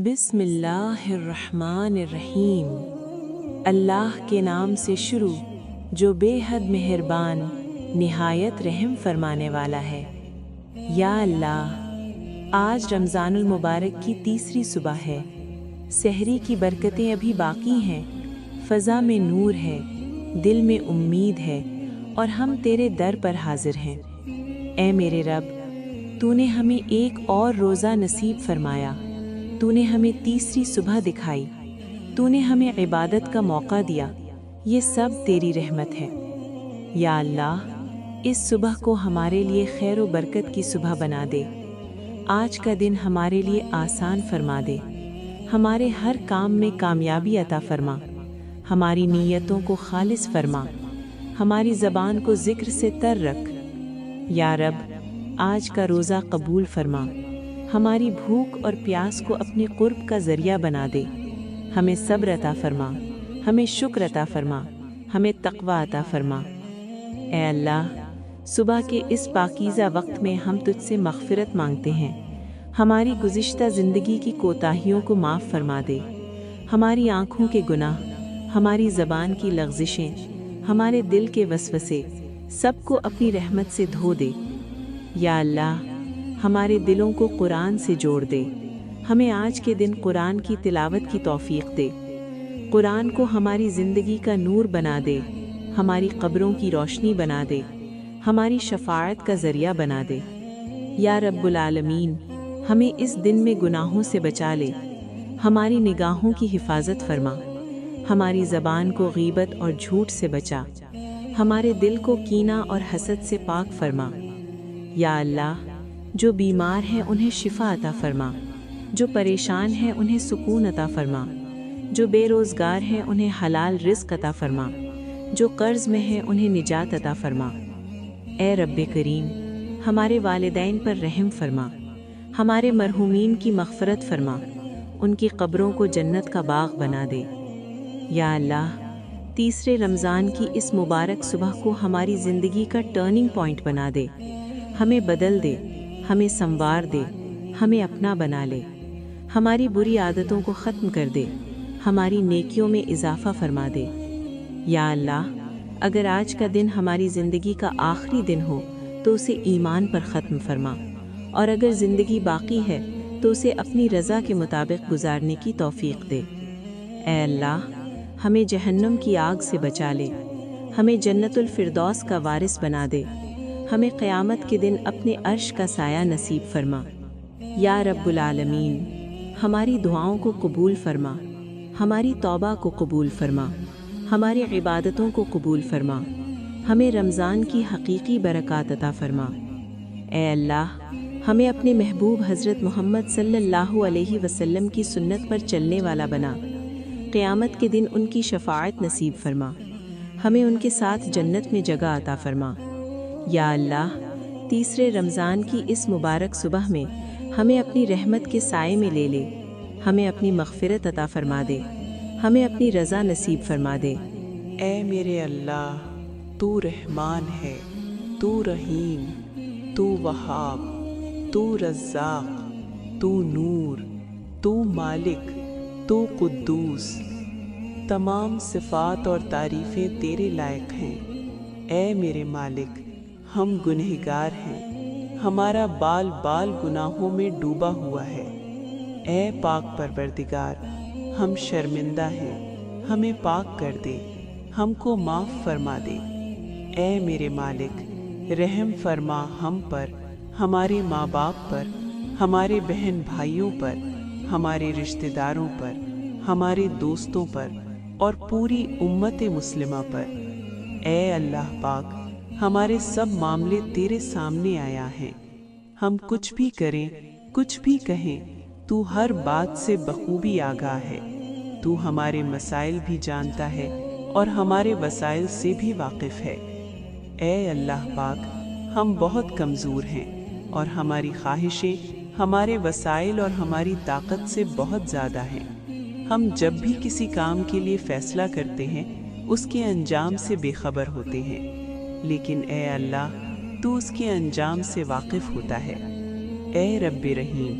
بسم اللہ الرحمن الرحیم۔ اللہ کے نام سے شروع جو بے حد مہربان نہایت رحم فرمانے والا ہے۔ یا اللہ، آج رمضان المبارک کی تیسری صبح ہے۔ سحری کی برکتیں ابھی باقی ہیں، فضا میں نور ہے، دل میں امید ہے، اور ہم تیرے در پر حاضر ہیں۔ اے میرے رب، تو نے ہمیں ایک اور روزہ نصیب فرمایا، تو نے ہمیں تیسری صبح دکھائی، تو نے ہمیں عبادت کا موقع دیا، یہ سب تیری رحمت ہے۔ یا اللہ، اس صبح کو ہمارے لیے خیر و برکت کی صبح بنا دے۔ آج کا دن ہمارے لیے آسان فرما دے، ہمارے ہر کام میں کامیابی عطا فرما، ہماری نیتوں کو خالص فرما، ہماری زبان کو ذکر سے تر رکھ۔ یا رب، آج کا روزہ قبول فرما، ہماری بھوک اور پیاس کو اپنے قرب کا ذریعہ بنا دے، ہمیں صبر عطا فرما، ہمیں شکر عطا فرما، ہمیں تقوی عطا فرما۔ اے اللہ، صبح کے اس پاکیزہ وقت میں ہم تجھ سے مغفرت مانگتے ہیں، ہماری گزشتہ زندگی کی کوتاہیوں کو معاف فرما دے، ہماری آنکھوں کے گناہ، ہماری زبان کی لغزشیں، ہمارے دل کے وسوسے، سب کو اپنی رحمت سے دھو دے۔ یا اللہ، ہمارے دلوں کو قرآن سے جوڑ دے، ہمیں آج کے دن قرآن کی تلاوت کی توفیق دے، قرآن کو ہماری زندگی کا نور بنا دے، ہماری قبروں کی روشنی بنا دے، ہماری شفاعت کا ذریعہ بنا دے۔ یا رب العالمین، ہمیں اس دن میں گناہوں سے بچا لے، ہماری نگاہوں کی حفاظت فرما، ہماری زبان کو غیبت اور جھوٹ سے بچا، ہمارے دل کو کینہ اور حسد سے پاک فرما۔ یا اللہ، جو بیمار ہیں انہیں شفا عطا فرما، جو پریشان ہیں انہیں سکون عطا فرما، جو بے روزگار ہیں انہیں حلال رزق عطا فرما، جو قرض میں ہیں انہیں نجات عطا فرما۔ اے رب کریم، ہمارے والدین پر رحم فرما، ہمارے مرحومین کی مغفرت فرما، ان کی قبروں کو جنت کا باغ بنا دے۔ یا اللہ، تیسرے رمضان کی اس مبارک صبح کو ہماری زندگی کا ٹرننگ پوائنٹ بنا دے، ہمیں بدل دے، ہمیں سنوار دے، ہمیں اپنا بنا لے، ہماری بری عادتوں کو ختم کر دے، ہماری نیکیوں میں اضافہ فرما دے۔ یا اللہ، اگر آج کا دن ہماری زندگی کا آخری دن ہو تو اسے ایمان پر ختم فرما، اور اگر زندگی باقی ہے تو اسے اپنی رضا کے مطابق گزارنے کی توفیق دے۔ اے اللہ، ہمیں جہنم کی آگ سے بچا لے، ہمیں جنت الفردوس کا وارث بنا دے، ہمیں قیامت کے دن اپنے عرش کا سایہ نصیب فرما۔ یا رب العالمین، ہماری دعاؤں کو قبول فرما، ہماری توبہ کو قبول فرما، ہماری عبادتوں کو قبول فرما، ہمیں رمضان کی حقیقی برکات عطا فرما۔ اے اللہ، ہمیں اپنے محبوب حضرت محمد صلی اللہ علیہ وسلم کی سنت پر چلنے والا بنا، قیامت کے دن ان کی شفاعت نصیب فرما، ہمیں ان کے ساتھ جنت میں جگہ عطا فرما۔ یا اللہ، تیسرے رمضان کی اس مبارک صبح میں ہمیں اپنی رحمت کے سائے میں لے لے، ہمیں اپنی مغفرت عطا فرما دے، ہمیں اپنی رضا نصیب فرما دے۔ اے میرے اللہ، تو رحمان ہے، تو رحیم، تو وہاب، تو رزاق، تو نور، تو مالک، تو قدوس، تمام صفات اور تعریفیں تیرے لائق ہیں۔ اے میرے مالک، ہم گنہگار ہیں، ہمارا بال بال گناہوں میں ڈوبا ہوا ہے۔ اے پاک پروردگار، ہم شرمندہ ہیں، ہمیں پاک کر دے، ہم کو معاف فرما دے۔ اے میرے مالک، رحم فرما ہم پر، ہمارے ماں باپ پر، ہمارے بہن بھائیوں پر، ہمارے رشتہ داروں پر، ہمارے دوستوں پر، اور پوری امت مسلمہ پر۔ اے اللہ پاک، ہمارے سب معاملے تیرے سامنے آیا ہیں، ہم کچھ بھی کریں، کچھ بھی کہیں، تو ہر بات سے بخوبی آگاہ ہے، تو ہمارے مسائل بھی جانتا ہے اور ہمارے وسائل سے بھی واقف ہے۔ اے اللہ پاک، ہم بہت کمزور ہیں اور ہماری خواہشیں ہمارے وسائل اور ہماری طاقت سے بہت زیادہ ہیں۔ ہم جب بھی کسی کام کے لیے فیصلہ کرتے ہیں اس کے انجام سے بے خبر ہوتے ہیں، لیکن اے اللہ، تو اس کے انجام سے واقف ہوتا ہے۔ اے رب رحیم،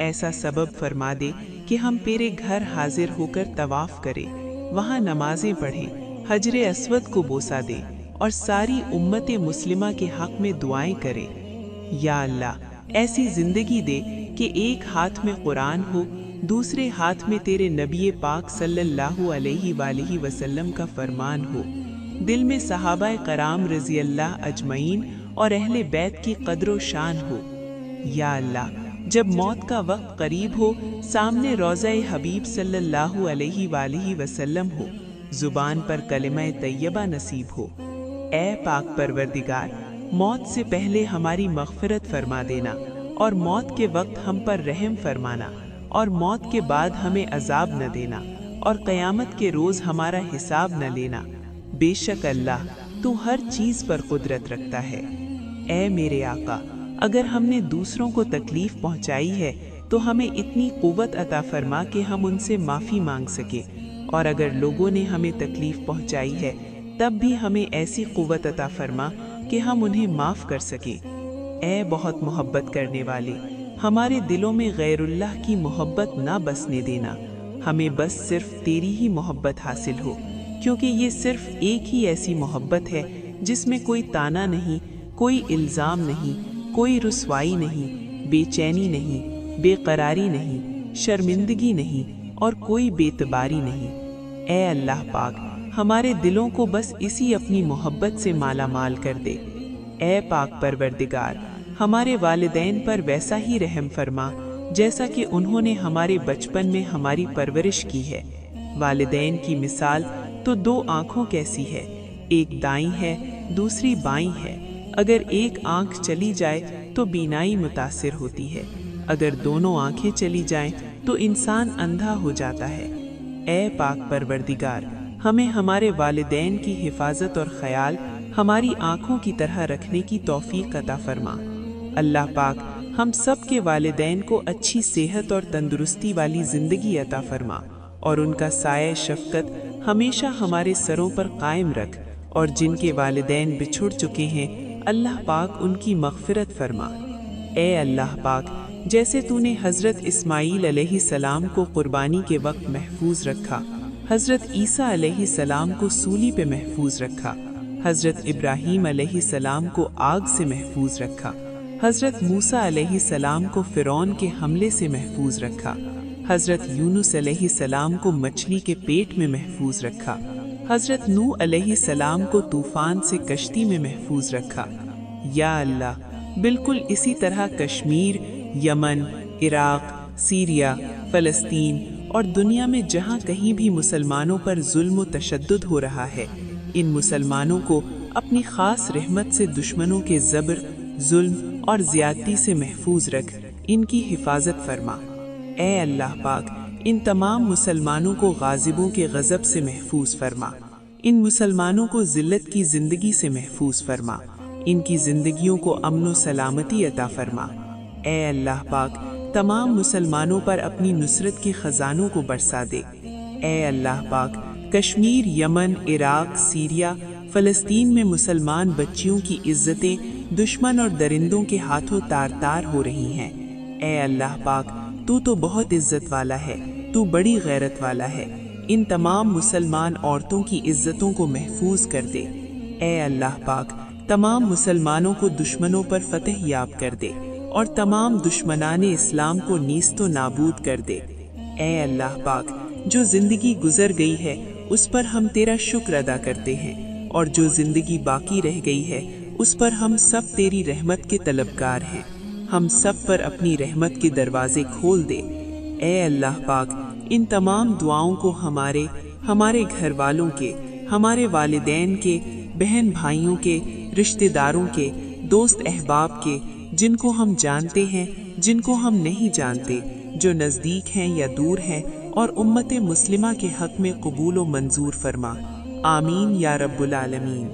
ایسا سبب فرما دے کہ ہم تیرے گھر حاضر ہو کر طواف کریں، وہاں نمازیں پڑھیں، حجر اسود کو بوسہ دیں اور ساری امت مسلمہ کے حق میں دعائیں کریں۔ یا اللہ ایسی زندگی دے کہ ایک ہاتھ میں قرآن ہو، دوسرے ہاتھ میں تیرے نبی پاک صلی اللہ علیہ وآلہ وسلم کا فرمان ہو، دل میں صحابہ کرام رضی اللہ اجمعین اور اہل بیت کی قدر و شان ہو۔ یا اللہ جب موت کا وقت قریب ہو، سامنے روضہ حبیب صلی اللہ علیہ وآلہ وسلم ہو، زبان پر کلمہ طیبہ نصیب ہو۔ اے پاک پروردگار، موت سے پہلے ہماری مغفرت فرما دینا اور موت کے وقت ہم پر رحم فرمانا، اور موت کے بعد ہمیں عذاب نہ دینا، اور قیامت کے روز ہمارا حساب نہ لینا۔ بے شک اللہ تو ہر چیز پر قدرت رکھتا ہے۔ اے میرے آقا، اگر ہم نے دوسروں کو تکلیف پہنچائی ہے تو ہمیں اتنی قوت عطا فرما کہ ہم ان سے معافی مانگ سکیں، اور اگر لوگوں نے ہمیں تکلیف پہنچائی ہے تب بھی ہمیں ایسی قوت عطا فرما کہ ہم انہیں معاف کر سکیں۔ اے بہت محبت کرنے والے، ہمارے دلوں میں غیر اللہ کی محبت نہ بسنے دینا، ہمیں بس صرف تیری ہی محبت حاصل ہو، کیونکہ یہ صرف ایک ہی ایسی محبت ہے جس میں کوئی تانا نہیں، کوئی الزام نہیں، کوئی رسوائی نہیں، بے چینی نہیں، بے قراری نہیں، شرمندگی نہیں، اور کوئی بے اعتباری نہیں۔ اے اللہ پاک، ہمارے دلوں کو بس اسی اپنی محبت سے مالا مال کر دے۔ اے پاک پروردگار، ہمارے والدین پر ویسا ہی رحم فرما جیسا کہ انہوں نے ہمارے بچپن میں ہماری پرورش کی ہے۔ والدین کی مثال تو دو آنکھوں کیسی ہے، ایک دائیں ہے دوسری بائیں ہے، اگر ایک آنکھ چلی جائے تو بینائی متاثر ہوتی ہے، اگر دونوں آنکھیں چلی جائیں تو انسان اندھا ہو جاتا ہے۔ اے پاک پروردگار، ہمیں ہمارے والدین کی حفاظت اور خیال ہماری آنکھوں کی طرح رکھنے کی توفیق عطا فرما۔ اللہ پاک ہم سب کے والدین کو اچھی صحت اور تندرستی والی زندگی عطا فرما، اور ان کا سایہ شفقت ہمیشہ ہمارے سروں پر قائم رکھ، اور جن کے والدین بچھڑ چکے ہیں اللہ پاک ان کی مغفرت فرما۔ اے اللہ پاک، جیسے تو نے حضرت اسماعیل علیہ السلام کو قربانی کے وقت محفوظ رکھا، حضرت عیسیٰ علیہ السلام کو سولی پہ محفوظ رکھا، حضرت ابراہیم علیہ السلام کو آگ سے محفوظ رکھا، حضرت موسیٰ علیہ السلام کو فرعون کے حملے سے محفوظ رکھا، حضرت یونس علیہ السلام کو مچھلی کے پیٹ میں محفوظ رکھا، حضرت نوح علیہ السلام کو طوفان سے کشتی میں محفوظ رکھا۔ یا اللہ بالکل اسی طرح کشمیر، یمن، عراق، سیریا، فلسطین اور دنیا میں جہاں کہیں بھی مسلمانوں پر ظلم و تشدد ہو رہا ہے، ان مسلمانوں کو اپنی خاص رحمت سے دشمنوں کے جبر، ظلم اور زیادتی سے محفوظ رکھ، ان کی حفاظت فرما۔ اے اللہ پاک، ان تمام مسلمانوں کو غاضبوں کے غضب سے محفوظ فرما، ان مسلمانوں کو ذلت کی زندگی سے محفوظ فرما، ان کی زندگیوں کو امن و سلامتی عطا فرما۔ اے اللہ پاک، تمام مسلمانوں پر اپنی نصرت کے خزانوں کو برسا دے۔ اے اللہ پاک، کشمیر، یمن، عراق، سیریا، فلسطین میں مسلمان بچیوں کی عزتیں دشمن اور درندوں کے ہاتھوں تار تار ہو رہی ہیں۔ اے اللہ پاک، تو بہت عزت والا ہے، تو بڑی غیرت والا ہے، ان تمام مسلمان عورتوں کی عزتوں کو محفوظ کر دے۔ اے اللہ پاک، تمام مسلمانوں کو دشمنوں پر فتح یاب کر دے، اور تمام دشمنان اسلام کو نیست و نابود کر دے۔ اے اللہ پاک، جو زندگی گزر گئی ہے اس پر ہم تیرا شکر ادا کرتے ہیں، اور جو زندگی باقی رہ گئی ہے اس پر ہم سب تیری رحمت کے طلبگار ہیں، ہم سب پر اپنی رحمت کے دروازے کھول دے۔ اے اللہ پاک، ان تمام دعاؤں کو ہمارے گھر والوں کے، ہمارے والدین کے، بہن بھائیوں کے، رشتہ داروں کے، دوست احباب کے، جن کو ہم جانتے ہیں، جن کو ہم نہیں جانتے، جو نزدیک ہیں یا دور ہیں، اور امت مسلمہ کے حق میں قبول و منظور فرما۔ آمین یا رب العالمین۔